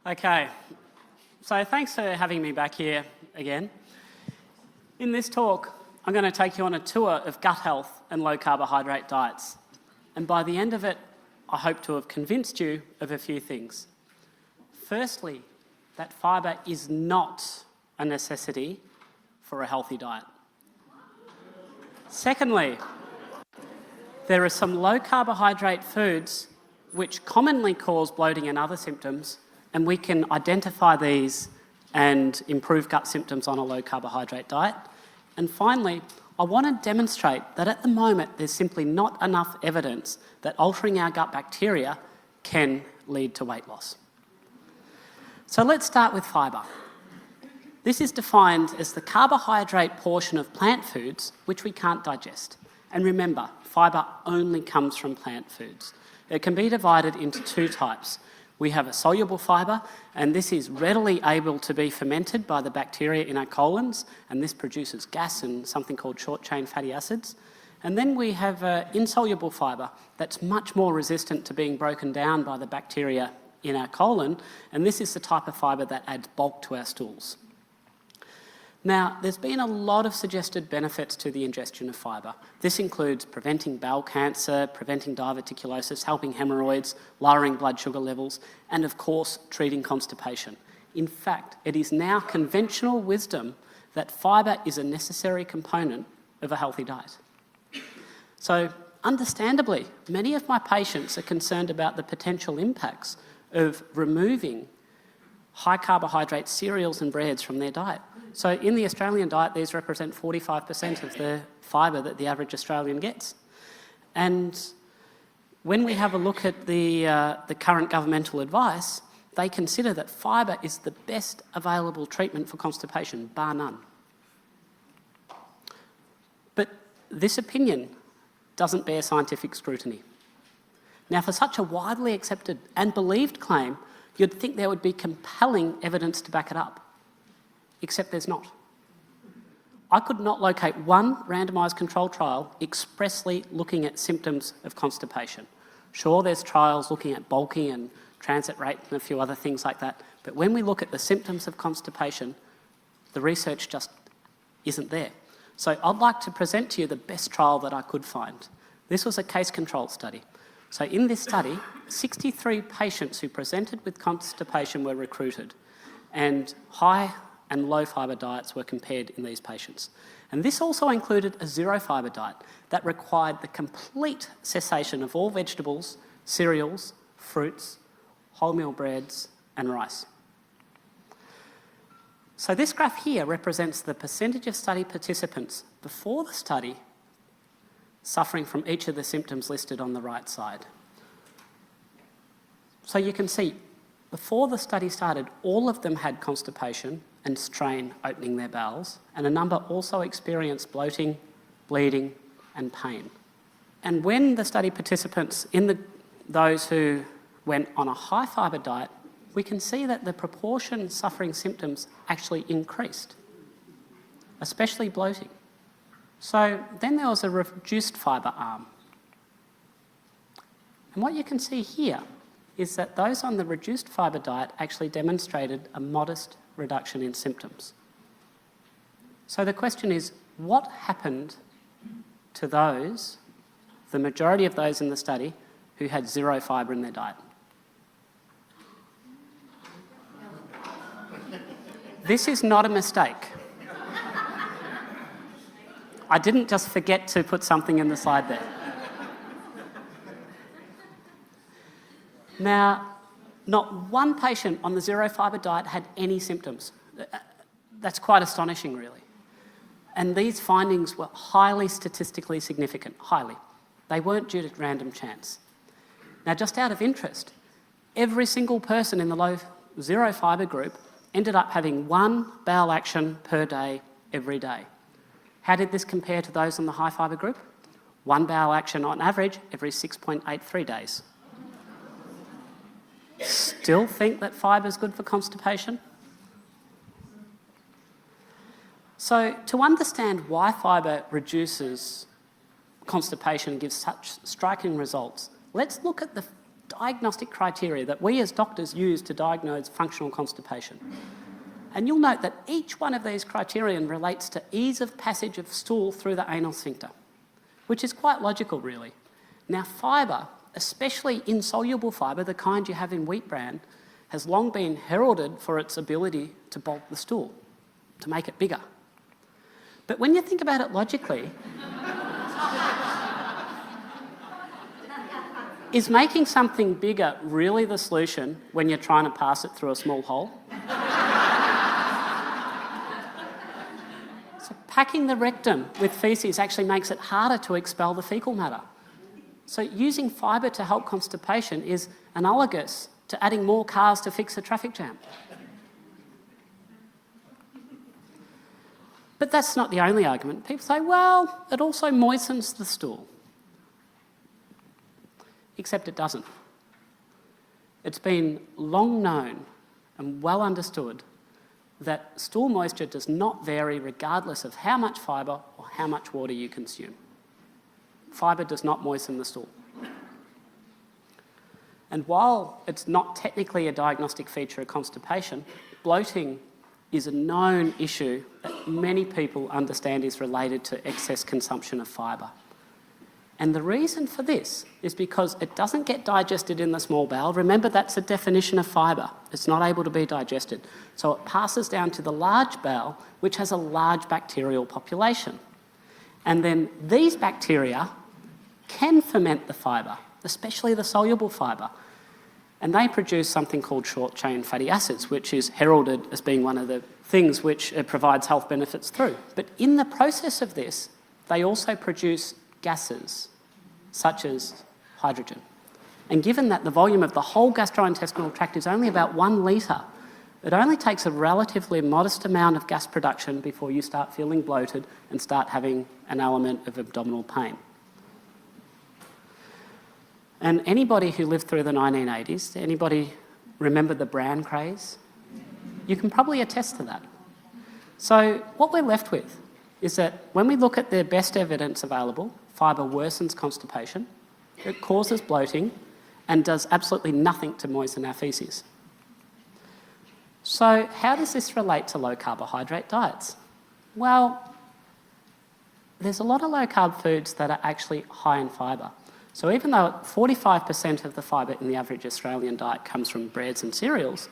Okay, so thanks for having me back here again. In this talk, I'm going to take you on a tour of gut health and low carbohydrate diets. And by the end of it, I hope to have convinced you of a few things. Firstly, that fibre is not a necessity for a healthy diet. Secondly, there are some low carbohydrate foods which commonly cause bloating and other symptoms, and we can identify these and improve gut symptoms on a low carbohydrate diet. And finally, I want to demonstrate that at the moment there's simply not enough evidence that altering our gut bacteria can lead to weight loss. So let's start with fibre. This is defined as the carbohydrate portion of plant foods which we can't digest. And remember, fibre only comes from plant foods. It can be divided into two types. We have a soluble fibre, and this is readily able to be fermented by the bacteria in our colons, and this produces gas and something called short-chain fatty acids. And then we have insoluble fibre that's much more resistant to being broken down by the bacteria in our colon, and this is the type of fibre that adds bulk to our stools. Now, there's been a lot of suggested benefits to the ingestion of fibre. This includes preventing bowel cancer, preventing diverticulosis, helping hemorrhoids, lowering blood sugar levels, and of course, treating constipation. In fact, it is now conventional wisdom that fibre is a necessary component of a healthy diet. So, understandably, many of my patients are concerned about the potential impacts of removing high carbohydrate cereals and breads from their diet. So in the Australian diet, these represent 45% of the fibre that the average Australian gets. And when we have a look at the current governmental advice, they consider that fibre is the best available treatment for constipation, bar none. But this opinion doesn't bear scientific scrutiny. Now, for such a widely accepted and believed claim, you'd think there would be compelling evidence to back it up, except there's not. I could not locate one randomised control trial expressly looking at symptoms of constipation. Sure, there's trials looking at bulking and transit rate and a few other things like that, but when we look at the symptoms of constipation, the research just isn't there. So I'd like to present to you the best trial that I could find. This was a case-controlled study. So in this study, 63 patients who presented with constipation were recruited, and high and low fibre diets were compared in these patients. And this also included a zero fibre diet that required the complete cessation of all vegetables, cereals, fruits, wholemeal breads, and rice. So this graph here represents the percentage of study participants before the study suffering from each of the symptoms listed on the right side. So you can see, before the study started, all of them had constipation and strain opening their bowels, and a number also experienced bloating, bleeding, and pain. And when the study participants, those who went on a high fibre diet, we can see that the proportion suffering symptoms actually increased, especially bloating. So then there was a reduced fibre arm. And what you can see here is that those on the reduced fibre diet actually demonstrated a modest reduction in symptoms. So the question is, what happened to those, the majority of those in the study, who had zero fibre in their diet? This is not a mistake. I didn't just forget to put something in the slide there. Now, not one patient on the zero fibre diet had any symptoms. That's quite astonishing, really. And these findings were highly statistically significant, highly. They weren't due to random chance. Now, just out of interest, every single person in the low zero fibre group ended up having one bowel action per day, every day. How did this compare to those in the high fibre group? One bowel action on average every 6.83 days. Still think that fibre is good for constipation? So to understand why fibre reduces constipation and gives such striking results, let's look at the diagnostic criteria that we as doctors use to diagnose functional constipation. And you'll note that each one of these criterion relates to ease of passage of stool through the anal sphincter, which is quite logical, really. Now, fibre, especially insoluble fibre, the kind you have in wheat bran, has long been heralded for its ability to bulk the stool, to make it bigger. But when you think about it logically, is making something bigger really the solution when you're trying to pass it through a small hole? So packing the rectum with faeces actually makes it harder to expel the faecal matter. So using fibre to help constipation is analogous to adding more cars to fix a traffic jam. But that's not the only argument. People say, well, it also moistens the stool. Except it doesn't. It's been long known and well understood that stool moisture does not vary regardless of how much fibre or how much water you consume. Fibre does not moisten the stool. And while it's not technically a diagnostic feature of constipation, bloating is a known issue that many people understand is related to excess consumption of fibre. And the reason for this is because it doesn't get digested in the small bowel. Remember, that's a definition of fibre. It's not able to be digested. So it passes down to the large bowel, which has a large bacterial population. And then these bacteria can ferment the fibre, especially the soluble fibre. And they produce something called short-chain fatty acids, which is heralded as being one of the things which it provides health benefits through. But in the process of this, they also produce gases, such as hydrogen. And given that the volume of the whole gastrointestinal tract is only about 1 litre, it only takes a relatively modest amount of gas production before you start feeling bloated and start having an element of abdominal pain. And anybody who lived through the 1980s, anybody remember the bran craze? You can probably attest to that. So what we're left with is that when we look at the best evidence available, fibre worsens constipation, it causes bloating, and does absolutely nothing to moisten our faeces. So how does this relate to low carbohydrate diets? Well, there's a lot of low carb foods that are actually high in fibre. So even though 45% of the fibre in the average Australian diet comes from breads and cereals,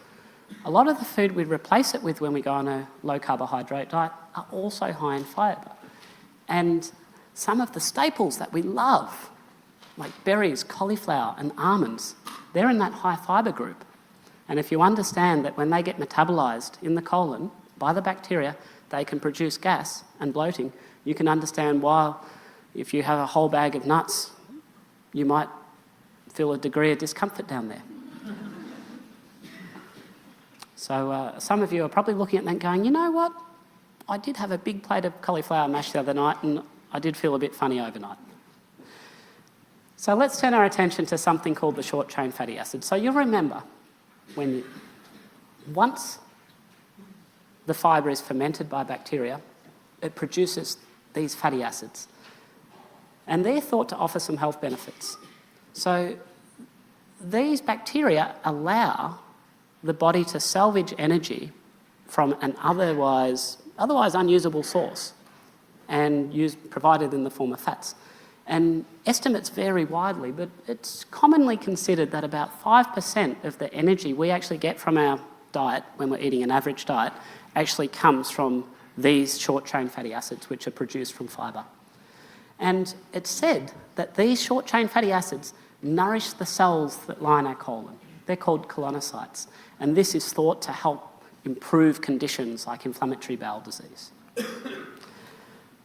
a lot of the food we replace it with when we go on a low carbohydrate diet are also high in fibre. And some of the staples that we love, like berries, cauliflower and almonds, they're in that high fibre group. And if you understand that when they get metabolised in the colon by the bacteria, they can produce gas and bloating, you can understand why if you have a whole bag of nuts, you might feel a degree of discomfort down there. So some of you are probably looking at that going, you know what? I did have a big plate of cauliflower mash the other night and I did feel a bit funny overnight. So let's turn our attention to something called the short-chain fatty acids. So you'll remember once the fibre is fermented by bacteria, it produces these fatty acids. And they're thought to offer some health benefits. So these bacteria allow the body to salvage energy from an otherwise unusable source and provided in the form of fats. And estimates vary widely, but it's commonly considered that about 5% of the energy we actually get from our diet when we're eating an average diet actually comes from these short-chain fatty acids, which are produced from fibre. And it's said that these short-chain fatty acids nourish the cells that line our colon. They're called colonocytes. And this is thought to help improve conditions like inflammatory bowel disease.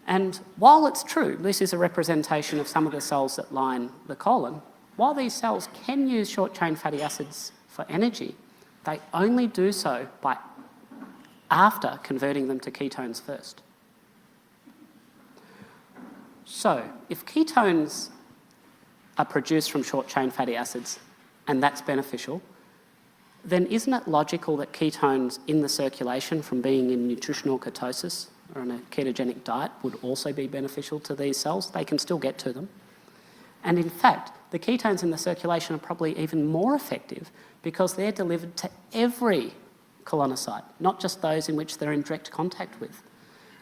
And while it's true, this is a representation of some of the cells that line the colon, while these cells can use short-chain fatty acids for energy, they only do so after converting them to ketones first. So, if ketones are produced from short-chain fatty acids, and that's beneficial, then isn't it logical that ketones in the circulation from being in nutritional ketosis or on a ketogenic diet would also be beneficial to these cells? They can still get to them. And in fact, the ketones in the circulation are probably even more effective because they're delivered to every colonocyte, not just those in which they're in direct contact with.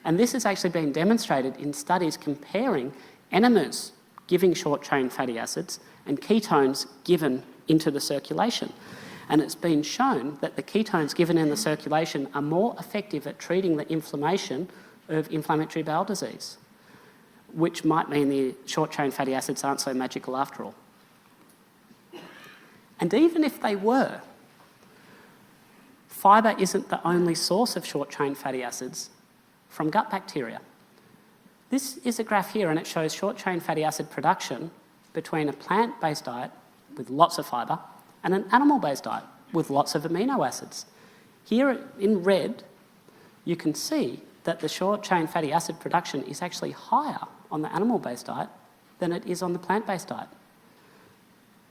And this has actually been demonstrated in studies comparing enemas giving short-chain fatty acids and ketones given into the circulation. And it's been shown that the ketones given in the circulation are more effective at treating the inflammation of inflammatory bowel disease, which might mean the short-chain fatty acids aren't so magical after all. And even if they were, fibre isn't the only source of short-chain fatty acids from gut bacteria. This is a graph here, and it shows short-chain fatty acid production between a plant-based diet with lots of fibre and an animal-based diet with lots of amino acids. Here in red, you can see that the short-chain fatty acid production is actually higher on the animal-based diet than it is on the plant-based diet.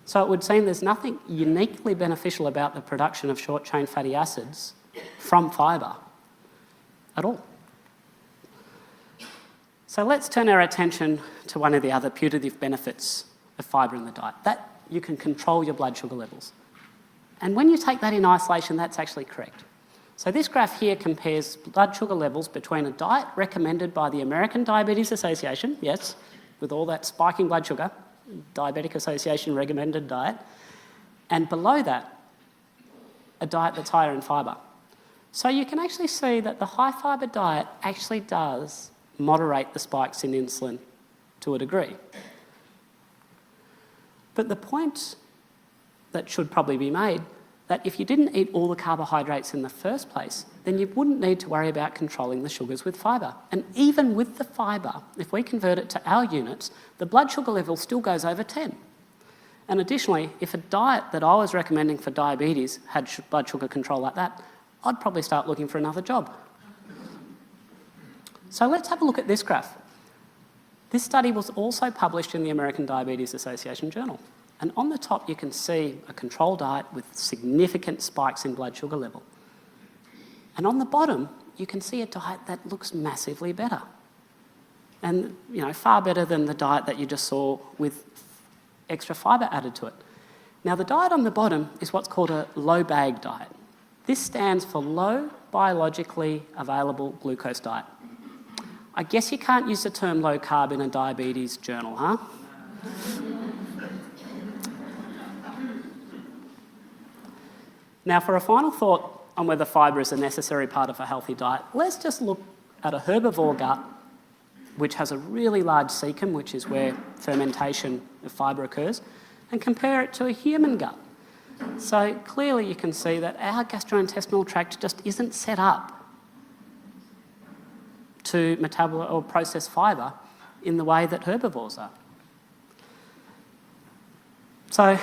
So it would seem there's nothing uniquely beneficial about the production of short-chain fatty acids from fibre at all. So let's turn our attention to one of the other putative benefits of fibre in the diet, that you can control your blood sugar levels. And when you take that in isolation, that's actually correct. So this graph here compares blood sugar levels between a diet recommended by the American Diabetes Association, yes, with all that spiking blood sugar, Diabetic Association recommended diet, and below that, a diet that's higher in fibre. So you can actually see that the high fibre diet actually does moderate the spikes in insulin to a degree. But the point that should probably be made, that if you didn't eat all the carbohydrates in the first place, then you wouldn't need to worry about controlling the sugars with fibre. And even with the fibre, if we convert it to our units, the blood sugar level still goes over 10. And additionally, if a diet that I was recommending for diabetes had blood sugar control like that, I'd probably start looking for another job. So let's have a look at this graph. This study was also published in the American Diabetes Association Journal. And on the top, you can see a control diet with significant spikes in blood sugar level. And on the bottom, you can see a diet that looks massively better. And, far better than the diet that you just saw with extra fibre added to it. Now, the diet on the bottom is what's called a low-BAG diet. This stands for low biologically available glucose diet. I guess you can't use the term low carb in a diabetes journal, huh? Now, for a final thought on whether fibre is a necessary part of a healthy diet, let's just look at a herbivore gut which has a really large cecum, which is where fermentation of fibre occurs, and compare it to a human gut. So clearly you can see that our gastrointestinal tract just isn't set up to metabolize or process fibre in the way that herbivores are. So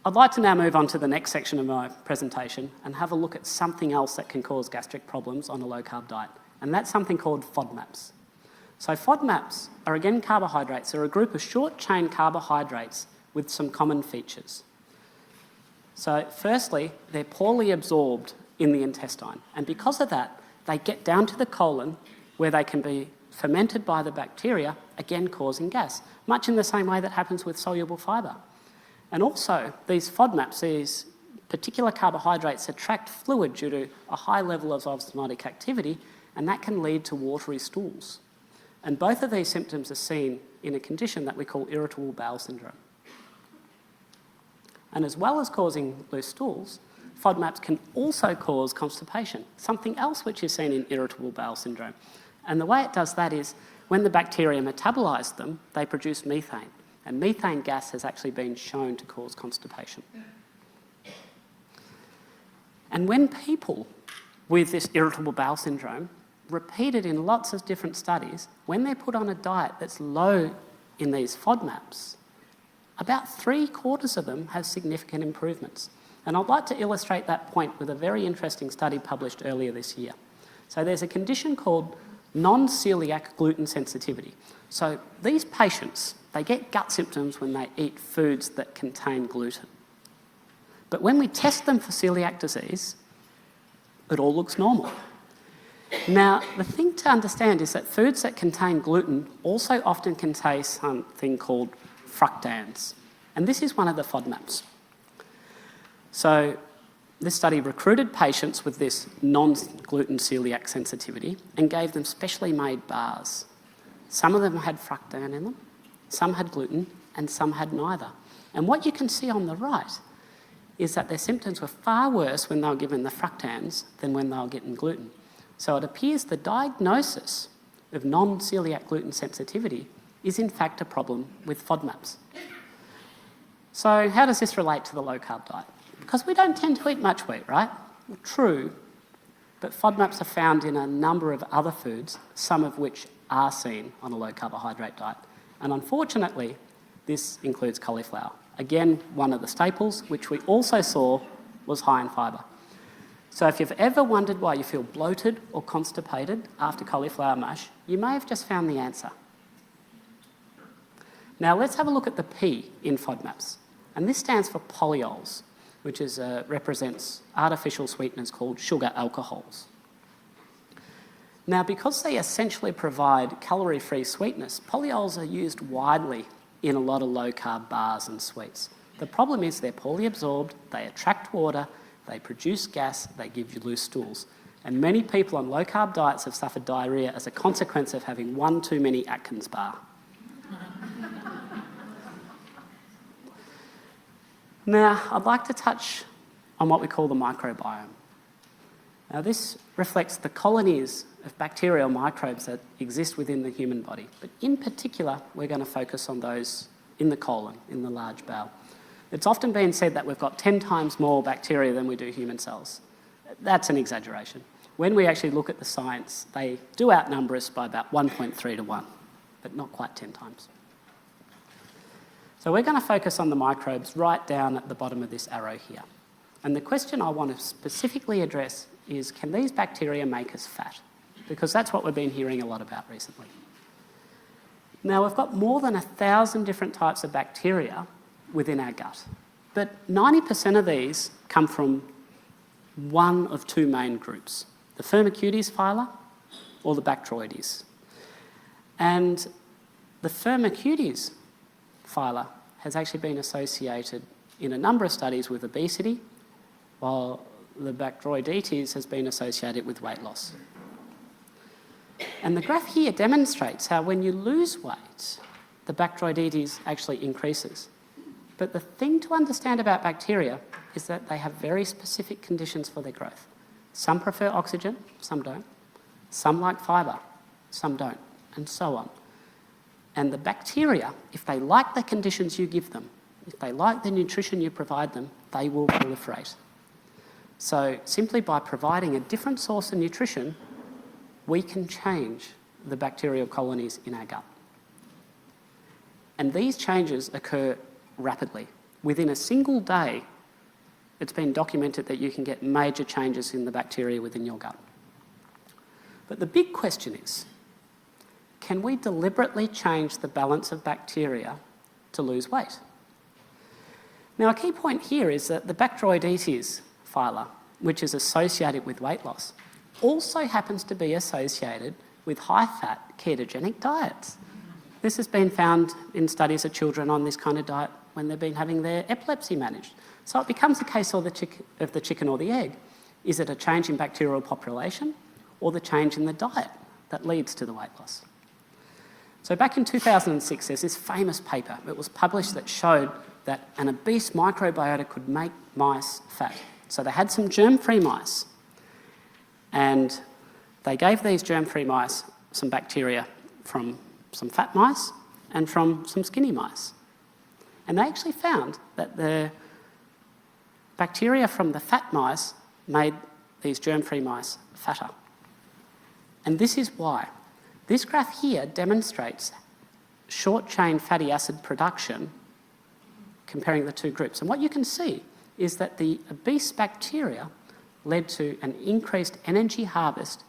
I'd like to now move on to the next section of my presentation and have a look at something else that can cause gastric problems on a low-carb diet, and that's something called FODMAPs. So FODMAPs are again carbohydrates. They're a group of short-chain carbohydrates with some common features. So firstly, they're poorly absorbed in the intestine, and because of that, they get down to the colon where they can be fermented by the bacteria, again causing gas, much in the same way that happens with soluble fibre. And also, these FODMAPs, these particular carbohydrates, attract fluid due to a high level of osmotic activity, and that can lead to watery stools. And both of these symptoms are seen in a condition that we call irritable bowel syndrome. And as well as causing loose stools, FODMAPs can also cause constipation, something else which is seen in irritable bowel syndrome. And the way it does that is when the bacteria metabolize them, they produce methane. And methane gas has actually been shown to cause constipation. And when people with this irritable bowel syndrome, repeated in lots of different studies, when they're put on a diet that's low in these FODMAPs, about 3/4 of them have significant improvements. And I'd like to illustrate that point with a very interesting study published earlier this year. So there's a condition called non-celiac gluten sensitivity. So these patients, they get gut symptoms when they eat foods that contain gluten. But when we test them for celiac disease, it all looks normal. Now, the thing to understand is that foods that contain gluten also often contain something called fructans. And this is one of the FODMAPs. So this study recruited patients with this non-gluten celiac sensitivity and gave them specially made bars. Some of them had fructan in them, some had gluten, and some had neither. And what you can see on the right is that their symptoms were far worse when they were given the fructans than when they were getting gluten. So it appears the diagnosis of non-celiac gluten sensitivity is in fact a problem with FODMAPs. So how does this relate to the low-carb diet? Because we don't tend to eat much wheat, right? Well, true, but FODMAPs are found in a number of other foods, some of which are seen on a low-carbohydrate diet. And unfortunately, this includes cauliflower. Again, one of the staples, which we also saw was high in fibre. So if you've ever wondered why you feel bloated or constipated after cauliflower mash, you may have just found the answer. Now let's have a look at the P in FODMAPs. And this stands for polyols, which represents artificial sweeteners called sugar alcohols. Now, because they essentially provide calorie-free sweetness, polyols are used widely in a lot of low-carb bars and sweets. The problem is they're poorly absorbed, they attract water, they produce gas, they give you loose stools. And many people on low-carb diets have suffered diarrhoea as a consequence of having one too many Atkins bar. Now, I'd like to touch on what we call the microbiome. Now, this reflects the colonies of bacterial microbes that exist within the human body. But in particular, we're going to focus on those in the colon, in the large bowel. It's often been said that we've got 10 times more bacteria than we do human cells. That's an exaggeration. When we actually look at the science, they do outnumber us by about 1.3 to 1, but not quite 10 times. So we're going to focus on the microbes right down at the bottom of this arrow here. And the question I want to specifically address is, can these bacteria make us fat? Because that's what we've been hearing a lot about recently. Now, we've got more than 1,000 different types of bacteria within our gut, but 90% of these come from one of two main groups, the Firmicutes phyla or the Bacteroides. And the Firmicutes phyla has actually been associated in a number of studies with obesity, while the Bacteroides has been associated with weight loss. And the graph here demonstrates how when you lose weight, the Bacteroides actually increases. But the thing to understand about bacteria is that they have very specific conditions for their growth. Some prefer oxygen, some don't. Some like fibre, some don't, and so on. And the bacteria, if they like the conditions you give them, if they like the nutrition you provide them, they will proliferate. So simply by providing a different source of nutrition, we can change the bacterial colonies in our gut. And these changes occur rapidly. Within a single day, it's been documented that you can get major changes in the bacteria within your gut. But the big question is, can we deliberately change the balance of bacteria to lose weight? Now, a key point here is that the Bacteroides phyla, which is associated with weight loss, also happens to be associated with high-fat ketogenic diets. This has been found in studies of children on this kind of diet when they've been having their epilepsy managed. So it becomes a case of the chicken or the egg. Is it a change in bacterial population or the change in the diet that leads to the weight loss? So back in 2006, there's this famous paper. It was published that showed that an obese microbiota could make mice fat. So they had some germ-free mice, and they gave these germ-free mice some bacteria from some fat mice and from some skinny mice. And they actually found that the bacteria from the fat mice made these germ-free mice fatter. And this is why. This graph here demonstrates short-chain fatty acid production comparing the two groups. And what you can see is that the obese bacteria led to an increased energy harvest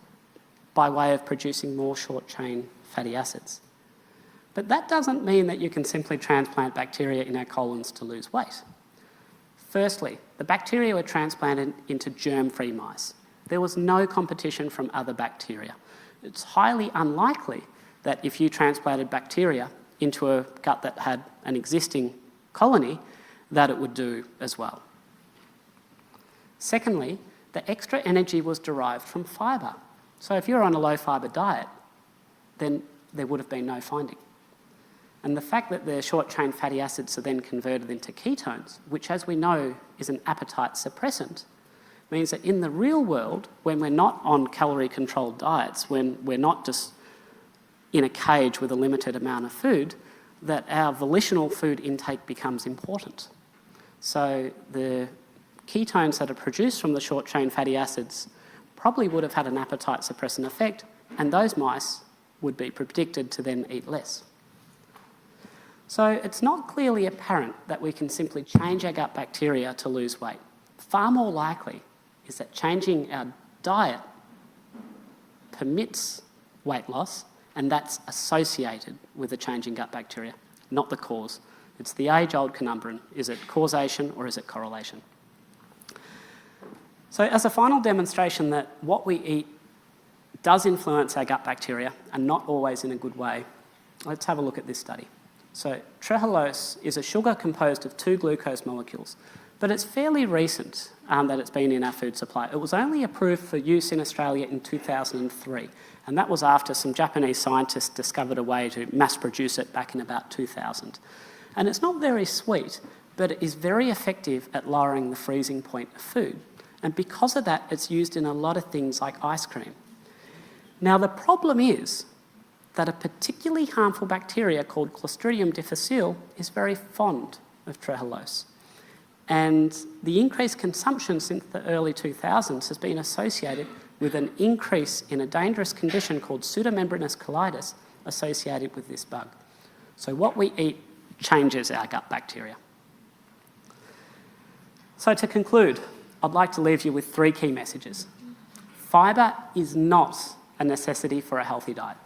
by way of producing more short-chain fatty acids. But that doesn't mean that you can simply transplant bacteria in our colons to lose weight. Firstly, the bacteria were transplanted into germ-free mice. There was no competition from other bacteria. It's highly unlikely that if you transplanted bacteria into a gut that had an existing colony, that it would do as well. Secondly, the extra energy was derived from fibre. So if you're on a low-fibre diet, then there would have been no finding. And the fact that the short-chain fatty acids are then converted into ketones, which, as we know, is an appetite suppressant, means that in the real world, when we're not on calorie-controlled diets, when we're not just in a cage with a limited amount of food, that our volitional food intake becomes important. So the ketones that are produced from the short-chain fatty acids probably would have had an appetite suppressant effect, and those mice would be predicted to then eat less. So it's not clearly apparent that we can simply change our gut bacteria to lose weight. Far more likely is that changing our diet permits weight loss, and that's associated with a change in gut bacteria, not the cause. It's the age-old conundrum. Is it causation or is it correlation? So as a final demonstration that what we eat does influence our gut bacteria, and not always in a good way, let's have a look at this study. So trehalose is a sugar composed of 2 glucose molecules, but it's fairly recent that it's been in our food supply. It was only approved for use in Australia in 2003, and that was after some Japanese scientists discovered a way to mass produce it back in about 2000. And it's not very sweet, but it is very effective at lowering the freezing point of food. And because of that, it's used in a lot of things like ice cream. Now, the problem is that a particularly harmful bacteria called Clostridium difficile is very fond of trehalose. And the increased consumption since the early 2000s has been associated with an increase in a dangerous condition called pseudomembranous colitis associated with this bug. So what we eat changes our gut bacteria. So to conclude, I'd like to leave you with 3 key messages. Fibre is not a necessity for a healthy diet.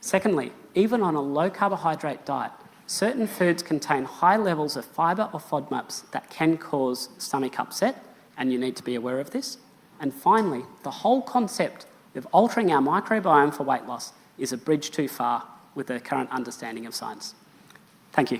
Secondly, even on a low-carbohydrate diet, certain foods contain high levels of fibre or FODMAPs that can cause stomach upset, and you need to be aware of this. And finally, the whole concept of altering our microbiome for weight loss is a bridge too far with the current understanding of science. Thank you.